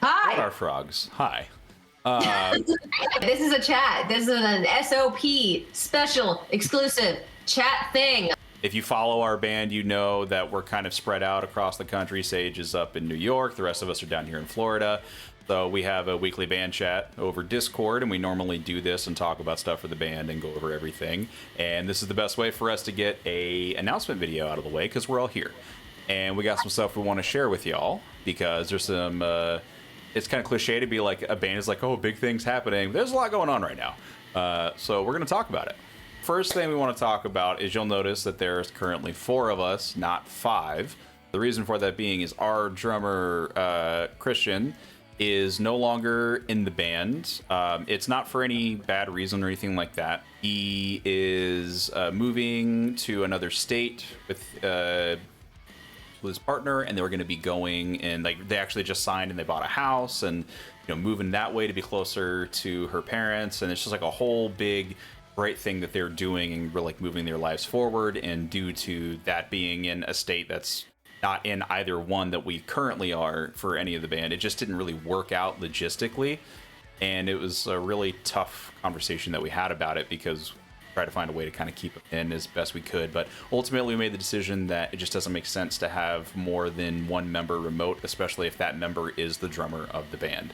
What Hi. are frogs? Hi. This is a chat. This is an SOP special exclusive chat thing. If you follow our band, you know that we're kind of spread out across the country. Sage is up in New York. The rest of us are down here in Florida. So we have a weekly band chat over Discord, and we normally do this and talk about stuff for the band and go over everything. And this is the best way for us to get a announcement video out of the way because we're all here. And we got some stuff we want to share with y'all because there's some... it's kind of cliche to be like a band is like, oh, big things happening. There's a lot going on right now. So we're going to talk about it. First thing we want to talk about is you'll notice that there's currently 4 of us, not 5. The reason for that being is our drummer, Christian, is no longer in the band. It's not for any bad reason or anything like that. He is moving to another state with his partner, and they were going to be going, and like they actually just signed and they bought a house, and moving that way to be closer to her parents, and it's just like a whole big great thing that they're doing, and we're like moving their lives forward. And due to that being in a state that's not in either one that we currently are for any of the band, it just didn't really work out logistically, and it was a really tough conversation that we had about it because try to find a way to kind of keep it in as best we could. But ultimately we made the decision that it just doesn't make sense to have more than one member remote, especially if that member is the drummer of the band.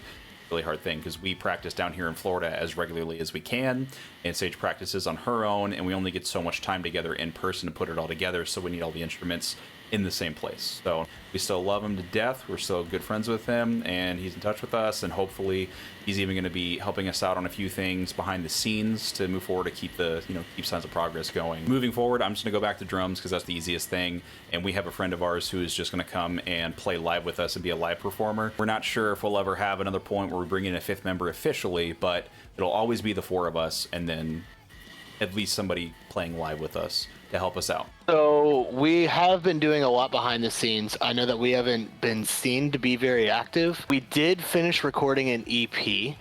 Really hard thing because we practice down here in Florida as regularly as we can, and Sage practices on her own, and we only get so much time together in person to put it all together, so we need all the instruments in the same place. So we still love him to death. We're still good friends with him, and he's in touch with us, and hopefully he's even going to be helping us out on a few things behind the scenes to move forward to keep the keep signs of progress going. Moving forward, I'm just going to go back to drums because that's the easiest thing, and we have a friend of ours who is just going to come and play live with us and be a live performer. We're not sure if we'll ever have another point where we bring in a 5th member officially, but it'll always be the 4 of us, and then at least somebody playing live with us to help us out. So we have been doing a lot behind the scenes. I know that we haven't been seen to be very active. We did finish recording an EP.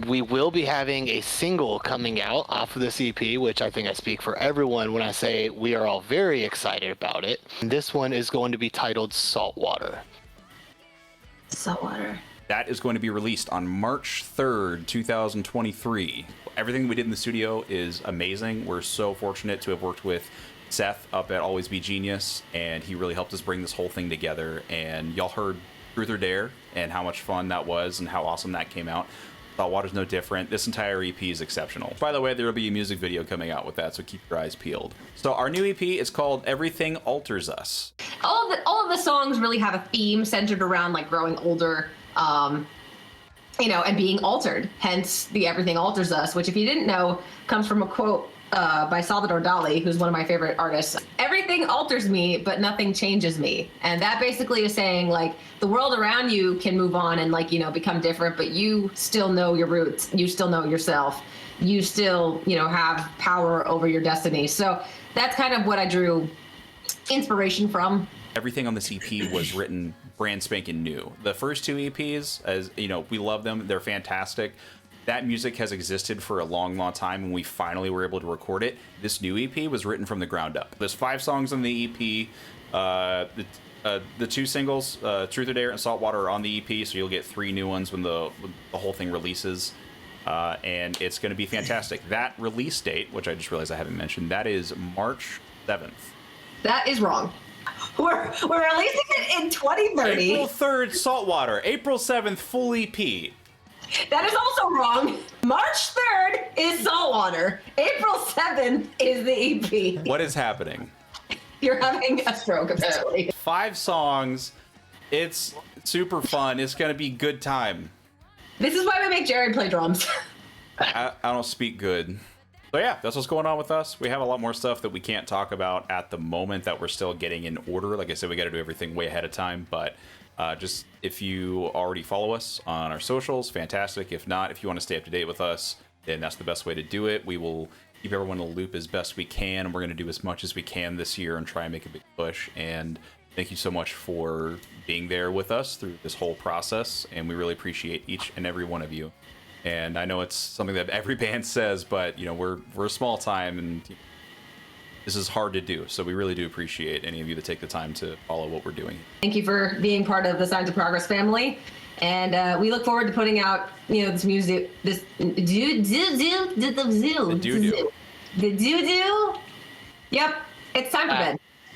We will be having a single coming out off of this EP, which I think I speak for everyone when I say we are all very excited about it. And this one is going to be titled Saltwater. Saltwater. That is going to be released on March 3rd, 2023. Everything we did in the studio is amazing. We're so fortunate to have worked with Seth up at Always Be Genius, and he really helped us bring this whole thing together. And y'all heard Truth or Dare and how much fun that was and how awesome that came out. Saltwater's no different. This entire EP is exceptional. By the way, there will be a music video coming out with that, so keep your eyes peeled. So our new EP is called Everything Alters Us. All of the songs really have a theme centered around like growing older, and being altered. Hence the Everything Alters Us, which if you didn't know, comes from a quote by Salvador Dali, who's one of my favorite artists. Everything alters me, but nothing changes me. And that basically is saying like the world around you can move on and become different, but you still know your roots. You still know yourself. You still, have power over your destiny. So that's kind of what I drew inspiration from. Everything on this EP was written brand spanking new. The first 2 EPs, as we love them. They're fantastic. That music has existed for a long, long time, and we finally were able to record it. This new EP was written from the ground up. There's 5 songs on the EP. The 2 singles, Truth or Dare and Saltwater, are on the EP, so you'll get 3 new ones when the whole thing releases. And it's going to be fantastic. That release date, which I just realized I haven't mentioned, that is March 7th. That is wrong. We're releasing it in 2030. April 3rd, Saltwater. April 7th, full EP. That is also wrong. March 3rd is Saltwater. April 7th is the EP. What is happening? You're having a stroke, apparently. 5 songs. It's super fun. It's going to be good time. This is why we make Jared play drums. I don't speak good. So yeah, that's what's going on with us. We have a lot more stuff that we can't talk about at the moment that we're still getting in order. Like I said, we got to do everything way ahead of time, but just if you already follow us on our socials, fantastic. If not, if you want to stay up to date with us, then that's the best way to do it. We will keep everyone in the loop as best we can, and we're going to do as much as we can this year and try and make a big push. And thank you so much for being there with us through this whole process, and we really appreciate each and every one of you. And I know it's something that every band says, but we're a small time, and this is hard to do. So we really do appreciate any of you that take the time to follow what we're doing. Thank you for being part of the Signs of Progress family. And we look forward to putting out, this music, this the doo-doo. Yep, it's time for bed.